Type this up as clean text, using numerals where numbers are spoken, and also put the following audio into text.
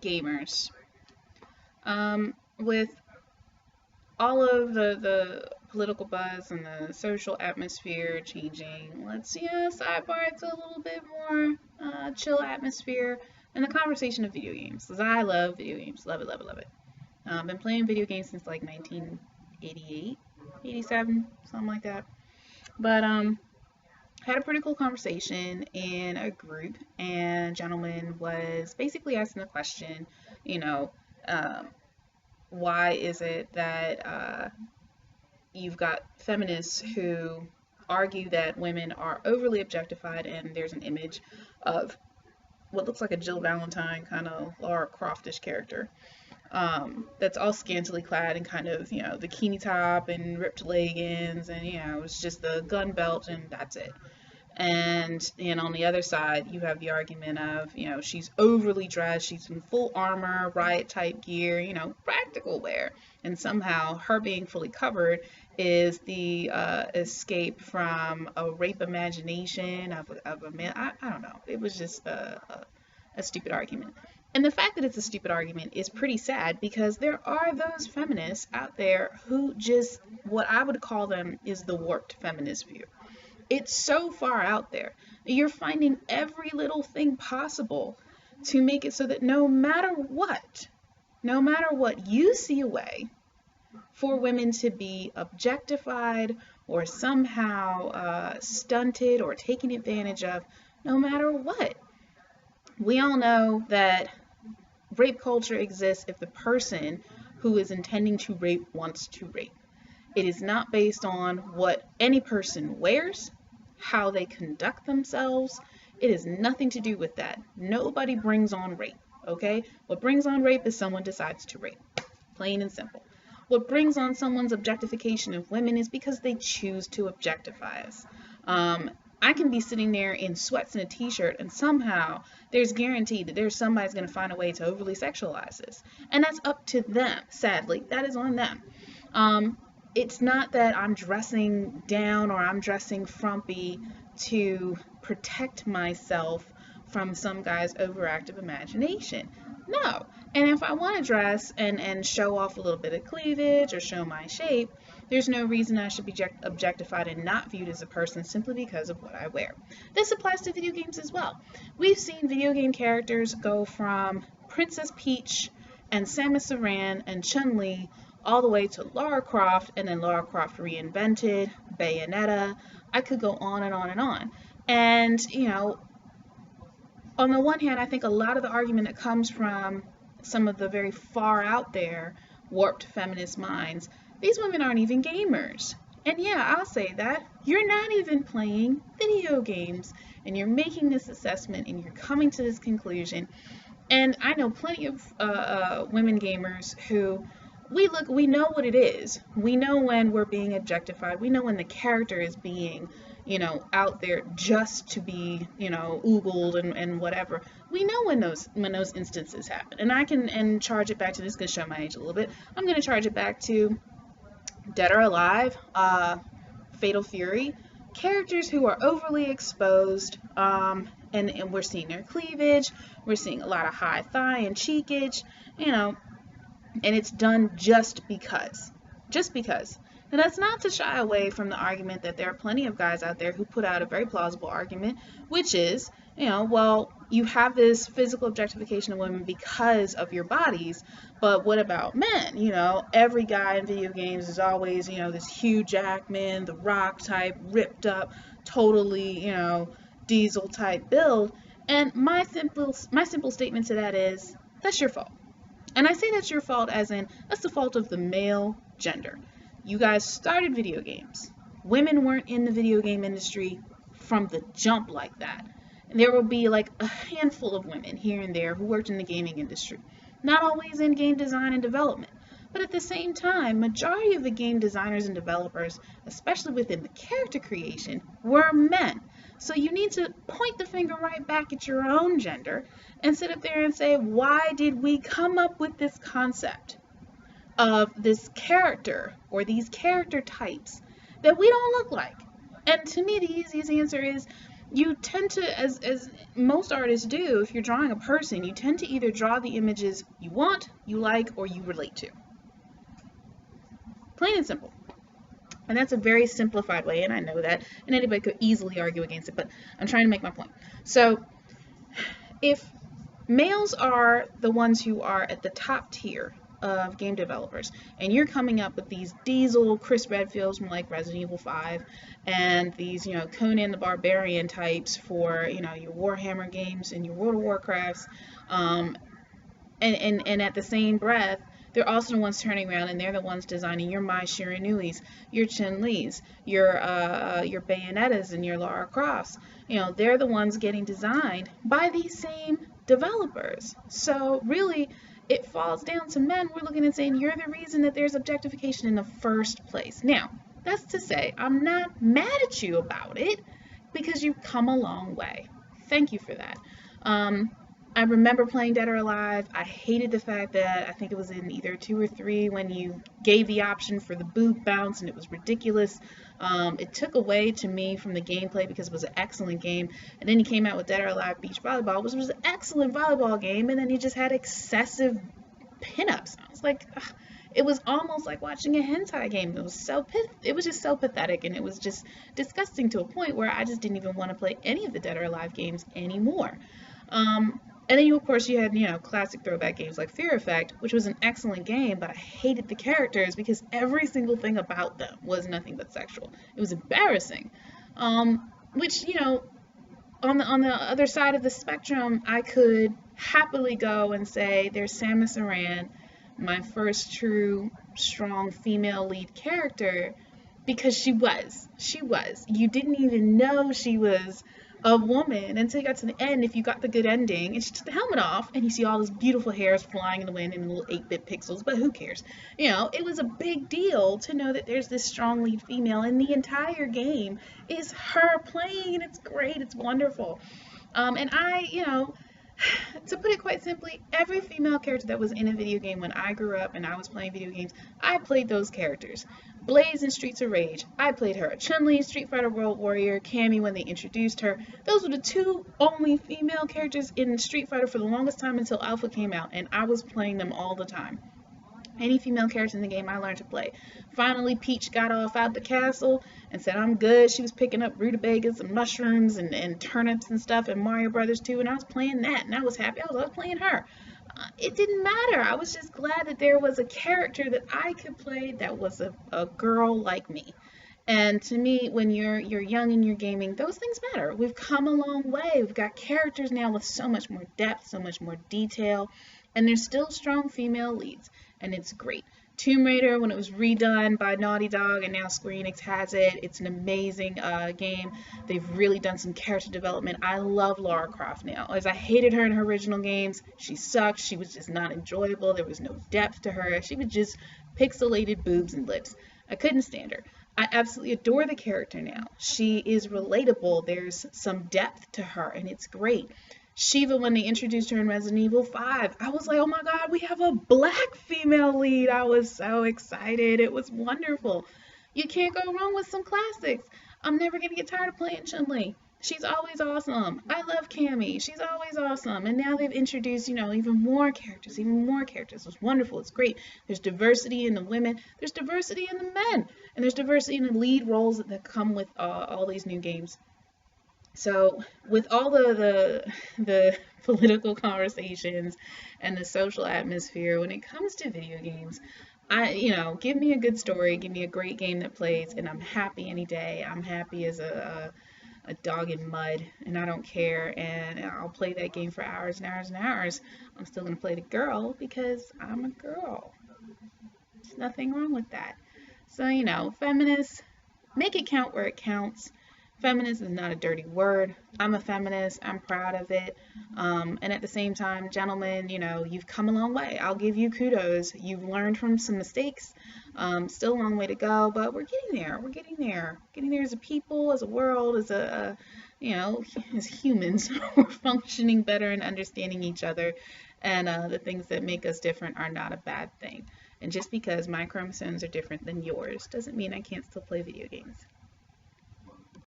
gamers. With all of the political buzz and the social atmosphere changing, let's sidebar it to a little bit more chill atmosphere and the conversation of video games. Because I love video games. Love it, love it, love it. Been playing video games since like 1988, 87, something like that. But had a pretty cool conversation in a group, and gentleman was basically asking the question, you know, um, why is it that you've got feminists who argue that women are overly objectified, and there's an image of what looks like a Jill Valentine kind of Lara Croftish character, that's all scantily clad in kind of, the bikini top and ripped leggings, and, it's just the gun belt and that's it. And on the other side, you have the argument of, she's overly dressed, she's in full armor, riot type gear, practical wear. And somehow her being fully covered is the escape from a rape imagination of a man. I don't know. It was just a stupid argument. And the fact that it's a stupid argument is pretty sad, because there are those feminists out there who just, what I would call them, is the warped feminist view. It's so far out there. You're finding every little thing possible to make it so that no matter what, you see a way for women to be objectified or somehow stunted or taken advantage of, no matter what. We all know that rape culture exists if the person who is intending to rape wants to rape. It is not based on what any person wears, how they conduct themselves. It has nothing to do with that. Nobody brings on rape, okay? What brings on rape is someone decides to rape, plain and simple. What brings on someone's objectification of women is because they choose to objectify us. I can be sitting there in sweats and a t-shirt, and somehow there's guaranteed that there's somebody's going to find a way to overly sexualize this. And that's up to them, sadly. That is on them. It's not that I'm dressing down or I'm dressing frumpy to protect myself from some guy's overactive imagination. No. And if I want to dress and show off a little bit of cleavage or show my shape, there's no reason I should be objectified and not viewed as a person simply because of what I wear. This applies to video games as well. We've seen video game characters go from Princess Peach and Samus Aran and Chun-Li all the way to Lara Croft, and then Lara Croft reinvented, Bayonetta. I could go on and on and on. And, on the one hand, I think a lot of the argument that comes from some of the very far out there warped feminist minds, these women aren't even gamers. And yeah, I'll say that. You're not even playing video games, and you're making this assessment, and you're coming to this conclusion. And I know plenty of women gamers who we know what it is. We know when we're being objectified. We know when the character is being, out there just to be, oogled and whatever. We know when those instances happen. And I can charge it back to, this is going to show my age a little bit. I'm going to charge it back to Dead or Alive, Fatal Fury, characters who are overly exposed, and we're seeing their cleavage. We're seeing a lot of high thigh and cheekage, and it's done just because. Now, that's not to shy away from the argument that there are plenty of guys out there who put out a very plausible argument, which is, well, you have this physical objectification of women because of your bodies, but what about men? Every guy in video games is always, this Hugh Jackman, The Rock type, ripped up, totally, diesel type build. And my simple statement to that is, that's your fault. And I say that's your fault as in, that's the fault of the male gender. You guys started video games. Women weren't in the video game industry from the jump like that. And there will be like a handful of women here and there who worked in the gaming industry. Not always in game design and development. But at the same time, majority of the game designers and developers, especially within the character creation, were men. So you need to point the finger right back at your own gender and sit up there and say, why did we come up with this concept of this character or these character types that we don't look like? And to me, the easiest answer is you tend to, as most artists do, if you're drawing a person, you tend to either draw the images you want, you like, or you relate to. Plain and simple. And that's a very simplified way, and I know that, and anybody could easily argue against it, but I'm trying to make my point. So if males are the ones who are at the top tier of game developers, and you're coming up with these Diesel, Chris Redfields from like Resident Evil 5, and these, Conan the Barbarian types for, your Warhammer games and your World of Warcrafts, and at the same breath, they're also the ones turning around and they're the ones designing your Mai Shiranuis, your Chun-Lis, your Bayonettas and your Lara Crofts. They're the ones getting designed by these same developers. So really, it falls down to men. We're looking and saying, you're the reason that there's objectification in the first place. Now, that's to say, I'm not mad at you about it because you've come a long way. Thank you for that. I remember playing Dead or Alive. I hated the fact that I think it was in either 2 or 3 when you gave the option for the boob bounce, and it was ridiculous. It took away to me from the gameplay because it was an excellent game. And then you came out with Dead or Alive Beach Volleyball, which was an excellent volleyball game, and then you just had excessive pinups. I was like, ugh. It was almost like watching a hentai game. It was just so pathetic, and it was just disgusting to a point where I just didn't even want to play any of the Dead or Alive games anymore. And then, of course, you had, classic throwback games like Fear Effect, which was an excellent game, but I hated the characters because every single thing about them was nothing but sexual. It was embarrassing. Which, on the other side of the spectrum, I could happily go and say there's Samus Aran, my first true, strong female lead character, because she was. You didn't even know she was a woman until you got to the end, if you got the good ending, and she took the helmet off and you see all those beautiful hairs flying in the wind in little 8-bit pixels, but who cares? It was a big deal to know that there's this strong lead female, and the entire game is her playing, and it's great, it's wonderful. And I, to put it quite simply, every female character that was in a video game when I grew up and I was playing video games, I played those characters. Blaze in Streets of Rage, I played her. Chun-Li, Street Fighter World Warrior, Cammy when they introduced her. Those were the 2 only female characters in Street Fighter for the longest time until Alpha came out, and I was playing them all the time. Any female character in the game I learned to play. Finally, Peach got off out the castle and said, I'm good. She was picking up rutabagas and mushrooms and turnips and stuff in Mario Brothers 2, and I was playing that, and I was happy. I was playing her. It didn't matter. I was just glad that there was a character that I could play that was a girl like me. And to me, when you're young and you're gaming, those things matter. We've come a long way. We've got characters now with so much more depth, so much more detail, and there's still strong female leads, and it's great. Tomb Raider, when it was redone by Naughty Dog, and now Square Enix has it, it's an amazing game. They've really done some character development. I love Lara Croft now. As I hated her in her original games, she sucked. She was just not enjoyable. There was no depth to her. She was just pixelated boobs and lips. I couldn't stand her. I absolutely adore the character now. She is relatable. There's some depth to her, and it's great. Shiva, when they introduced her in Resident Evil 5, I was like, oh my god, we have a black female lead. I was so excited. It was wonderful. You can't go wrong with some classics. I'm never going to get tired of playing Chun-Li. She's always awesome. I love Cammy. She's always awesome. And now they've introduced, even more characters, It's wonderful. It's great. There's diversity in the women. There's diversity in the men. And there's diversity in the lead roles that come with all these new games. So with all the political conversations and the social atmosphere, when it comes to video games, give me a good story, give me a great game that plays, and I'm happy any day. I'm happy as a dog in mud, and I don't care, and I'll play that game for hours and hours and hours. I'm still going to play the girl because I'm a girl. There's nothing wrong with that. So, feminists, make it count where it counts. Feminist is not a dirty word. I'm a feminist. I'm proud of it. And at the same time, gentlemen, you've come a long way. I'll give you kudos. You've learned from some mistakes. Still a long way to go, but we're getting there. We're getting there. Getting there as a people, as a world, as as humans. We're functioning better and understanding each other. And the things that make us different are not a bad thing. And just because my chromosomes are different than yours doesn't mean I can't still play video games.